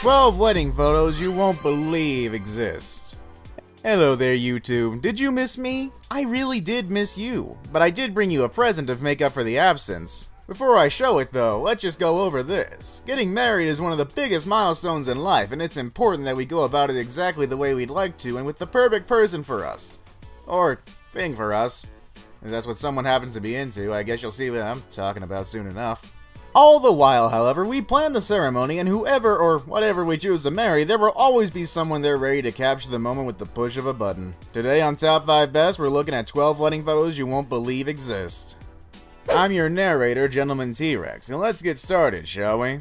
12 wedding photos you won't believe exist. Hello there, YouTube. Did you miss me? I really did miss you, but I did bring you a present to make up for the absence. Before I show it though, let's just go over this. Getting married is one of the biggest milestones in life, and it's important that we go about it exactly the way we'd like to and with the perfect person for us. Or thing for us. If that's what someone happens to be into, I guess you'll see what I'm talking about soon enough. All the while, however, we plan the ceremony, and whoever or whatever we choose to marry, there will always be someone there ready to capture the moment with the push of a button. Today on Top 5 Best, we're looking at 12 wedding photos you won't believe exist. I'm your narrator, Gentleman T-Rex, and let's get started, shall we?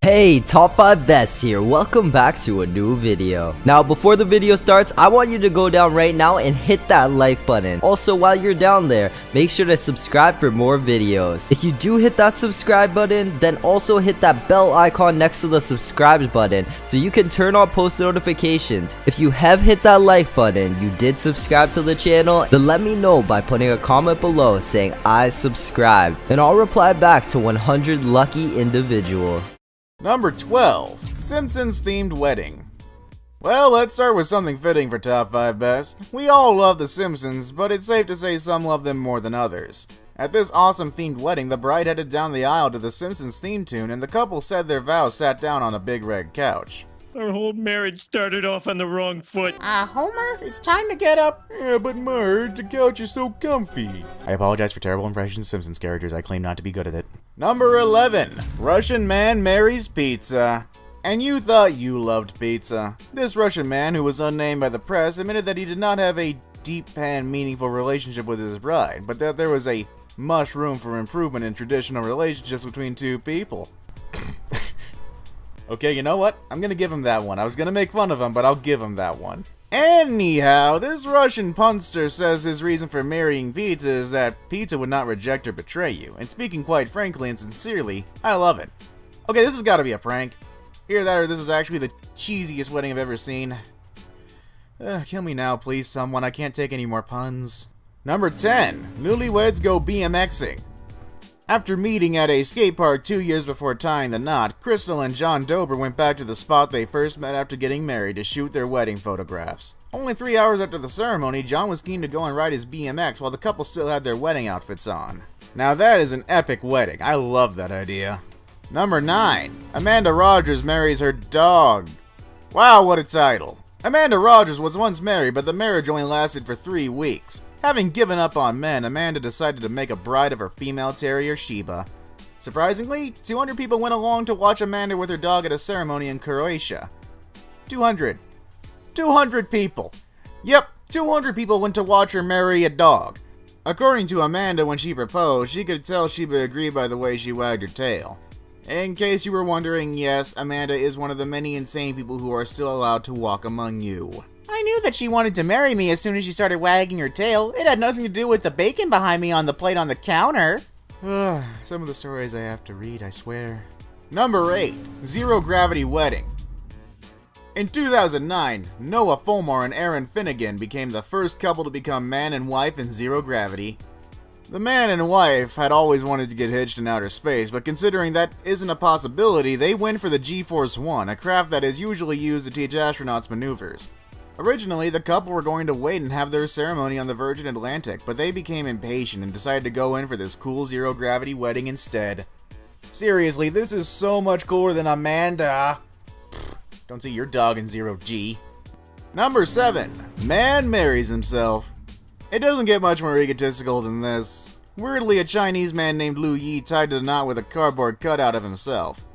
Hey, Top 5 Best here. Welcome back to a new video. Now, before the video starts, I want you to go down right now and hit that like button. Also, while you're down there, make sure to subscribe for more videos. If you do hit that subscribe button, then also hit that bell icon next to the subscribe button so you can turn on post notifications. If you have hit that like button, you did subscribe to the channel, then let me know by putting a comment below saying I subscribed, and I'll reply back to 100 lucky individuals. Number 12. Simpsons themed wedding. Well, let's start with something fitting for Top 5 Best. We all love The Simpsons, but it's safe to say some love them more than others. At this awesome themed wedding, the bride headed down the aisle to the Simpsons theme tune, and the couple said their vows sat down on a big red couch. Our whole marriage started off on the wrong foot. Homer, it's time to get up. Yeah, but Marge, the couch is so comfy. I apologize for terrible impressions of Simpsons characters. I claim not to be good at it. Number 11. Russian man marries pizza. And you thought you loved pizza. This Russian man, who was unnamed by the press, admitted that he did not have a deep and meaningful relationship with his bride, but that there was a much room for improvement in traditional relationships between two people. Okay, you know what? I'm gonna give him that one. I was gonna make fun of him, but I'll give him that one. Anyhow, this Russian punster says his reason for marrying pizza is that pizza would not reject or betray you. And speaking quite frankly and sincerely, I love it. Okay, this has gotta be a prank. Either that or this is actually the cheesiest wedding I've ever seen. Kill me now, please, someone. I can't take any more puns. Number 10. Newlyweds go BMXing. After meeting at a skate park 2 years before tying the knot, Crystal and John Dober went back to the spot they first met after getting married to shoot their wedding photographs. Only 3 hours after the ceremony, John was keen to go and ride his BMX while the couple still had their wedding outfits on. Now that is an epic wedding. I love that idea. Number 9. Amanda Rogers marries her dog. Wow, what a title. Amanda Rogers was once married, but the marriage only lasted for 3 weeks. Having given up on men, Amanda decided to make a bride of her female terrier, Sheba. Surprisingly, 200 people went along to watch Amanda with her dog at a ceremony in Croatia. 200. 200 people! Yep, 200 people went to watch her marry a dog. According to Amanda, when she proposed, she could tell Sheba agreed by the way she wagged her tail. In case you were wondering, yes, Amanda is one of the many insane people who are still allowed to walk among you. I knew that she wanted to marry me as soon as she started wagging her tail. It had nothing to do with the bacon behind me on the plate on the counter. Some of the stories I have to read, I swear. Number 8. Zero Gravity Wedding. In 2009, Noah Fulmar and Erin Finnegan became the first couple to become man and wife in zero gravity. The man and wife had always wanted to get hitched in outer space, but considering that isn't a possibility, they went for the G-Force One, a craft that is usually used to teach astronauts maneuvers. Originally, the couple were going to wait and have their ceremony on the Virgin Atlantic, but they became impatient and decided to go in for this cool zero-gravity wedding instead. Seriously, this is so much cooler than Amanda. Don't see your dog in zero-G. Number 7. Man marries himself. It doesn't get much more egotistical than this. Weirdly, a Chinese man named Lu Yi tied to the knot with a cardboard cutout of himself.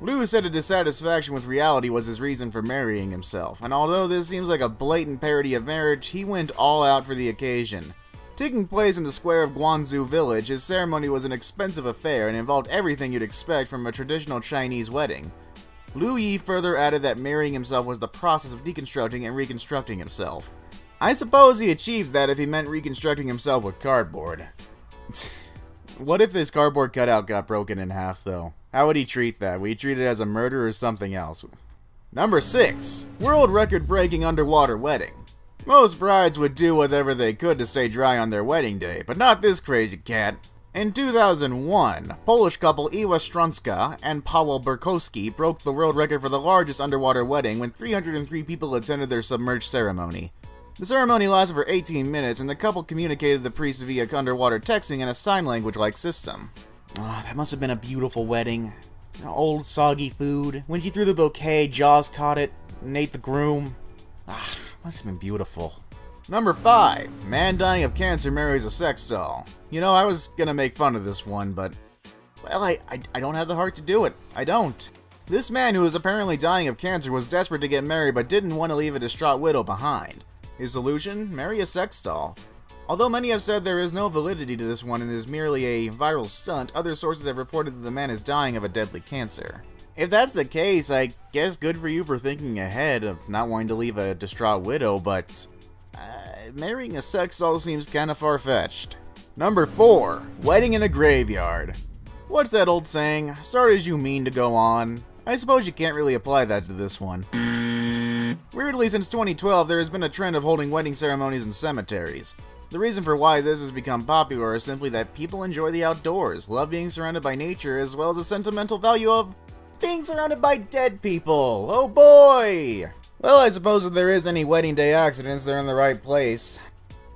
Liu said a dissatisfaction with reality was his reason for marrying himself, and although this seems like a blatant parody of marriage, he went all out for the occasion. Taking place in the square of Guangzhou Village, his ceremony was an expensive affair and involved everything you'd expect from a traditional Chinese wedding. Liu Yi further added that marrying himself was the process of deconstructing and reconstructing himself. I suppose he achieved that if he meant reconstructing himself with cardboard. What if this cardboard cutout got broken in half, though? How would he treat that? Would he treat it as a murder or something else? Number 6. World record-breaking underwater wedding. Most brides would do whatever they could to stay dry on their wedding day, but not this crazy cat. In 2001, Polish couple Iwa Stronska and Paweł Burkowski broke the world record for the largest underwater wedding when 303 people attended their submerged ceremony. The ceremony lasted for 18 minutes, and the couple communicated the priest via underwater texting and a sign language-like system. Oh, that must have been a beautiful wedding. Old soggy food. When she threw the bouquet, Jaws caught it and ate the groom. Must have been beautiful. Number 5. Man dying of cancer marries a sex doll. You know, I was gonna make fun of this one, but... well, I don't have the heart to do it. I don't. This man who was apparently dying of cancer was desperate to get married but didn't want to leave a distraught widow behind. His solution? Marry a sex doll. Although many have said there is no validity to this one and is merely a viral stunt, other sources have reported that the man is dying of a deadly cancer. If that's the case, I guess good for you for thinking ahead of not wanting to leave a distraught widow, but... marrying a sex doll seems kinda far-fetched. Number 4. Wedding in a graveyard. What's that old saying? Start as you mean to go on. I suppose you can't really apply that to this one. Weirdly, since 2012, there has been a trend of holding wedding ceremonies in cemeteries. The reason for why this has become popular is simply that people enjoy the outdoors, love being surrounded by nature, as well as the sentimental value of being surrounded by dead people. Oh boy! Well, I suppose if there is any wedding day accidents, they're in the right place.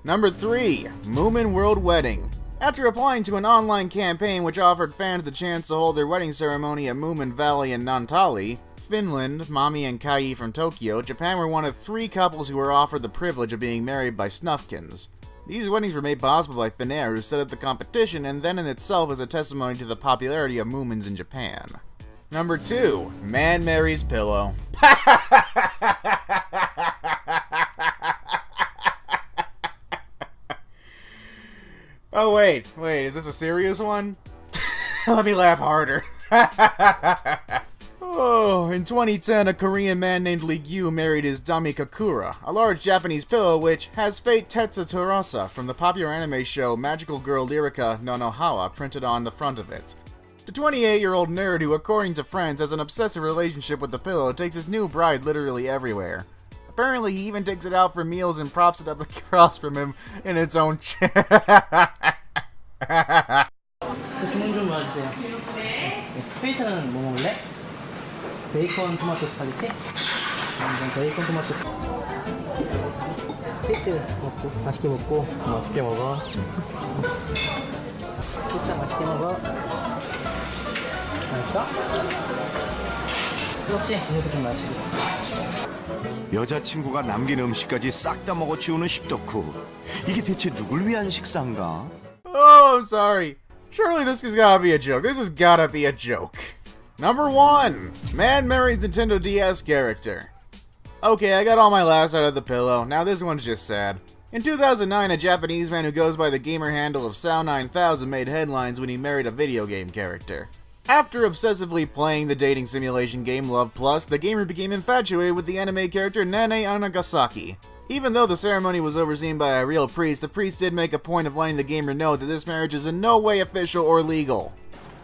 Number 3. Moomin World Wedding. After applying to an online campaign which offered fans the chance to hold their wedding ceremony at Moomin Valley in Naantali, Finland, Mami and Kai from Tokyo, Japan were one of 3 couples who were offered the privilege of being married by Snufkins. These weddings were made possible by Finnair, who set up the competition, and then in itself is a testimony to the popularity of Moomins in Japan. Number 2. Man marries pillow. Oh wait, is this a serious one? Let me laugh harder. Oh, in 2010, a Korean man named Lee Gyu married his Dami Kakura, a large Japanese pillow which has Fate Tetsu Terasa from the popular anime show Magical Girl Lyrica no Nohawa printed on the front of it. The 28-year-old nerd who, according to friends, has an obsessive relationship with the pillow takes his new bride literally everywhere. Apparently, he even takes it out for meals and props it up across from him in its own chair. 주문 좀 와주세요. 페이트는 뭐 먹을래? 베이컨 토마토 스파게티? 베이컨 토마토 페이트 먹고 맛있게 먹고 맛있게 먹어. 진짜 맛있게 먹어. 맛있어? 그렇지? 이래서 좀 마시고. 여자친구가 남긴 음식까지 싹 다 먹어치우는 십덕후. 이게 대체 누굴 위한 식사인가? Oh, I'm sorry. Surely this has gotta be a joke. This has gotta be a joke. Number 1. Man marries Nintendo DS character. Okay, I got all my laughs out of the pillow. Now this one's just sad. In 2009, a Japanese man who goes by the gamer handle of Sao9000 made headlines when he married a video game character. After obsessively playing the dating simulation game Love Plus, the gamer became infatuated with the anime character Nene Anagasaki. Even though the ceremony was overseen by a real priest, the priest did make a point of letting the gamer know that this marriage is in no way official or legal.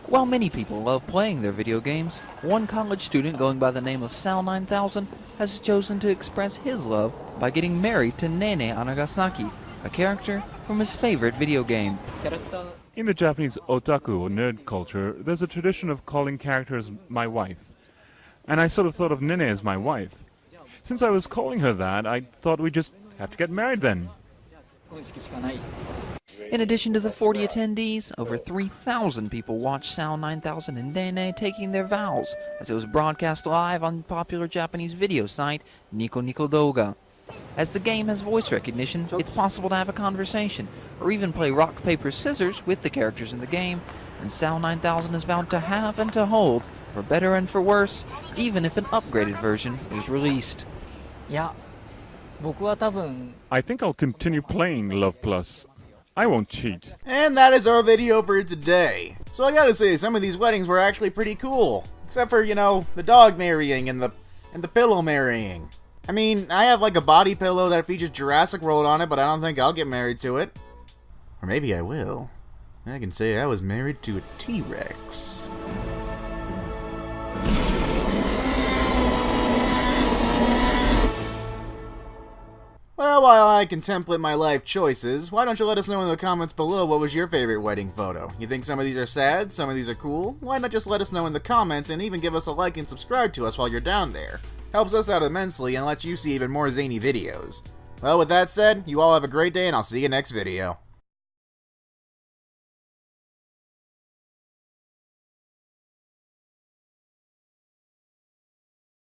While many people love playing their video games, one college student going by the name of Sal9000 has chosen to express his love by getting married to Nene Anagasaki, a character from his favorite video game. In the Japanese otaku or nerd culture, there's a tradition of calling characters my wife. And I sort of thought of Nene as my wife. Since I was calling her that, I thought we'd just have to get married then. In addition to the 40 attendees, over 3,000 people watched Sal9000 and Nene taking their vows as it was broadcast live on the popular Japanese video site Nico Nico Doga. As the game has voice recognition, it's possible to have a conversation, or even play rock, paper, scissors with the characters in the game, and Sal9000 is vowed to have and to hold, for better and for worse, even if an upgraded version is released. 야, 僕は多分 I think I'll continue playing Love Plus. I won't cheat. And that is our video for today. So I gotta say, some of these weddings were actually pretty cool. Except for, you know, the dog marrying and the pillow marrying. I mean, I have like a body pillow that features Jurassic World on it, but I don't think I'll get married to it. Or maybe I will. I can say I was married to a T-Rex. Well, while I contemplate my life choices, why don't you let us know in the comments below what was your favorite wedding photo? You think some of these are sad, some of these are cool? Why not just let us know in the comments and even give us a like and subscribe to us while you're down there? Helps us out immensely and lets you see even more zany videos. Well, with that said, you all have a great day and I'll see you next video.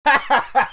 Ha ha ha!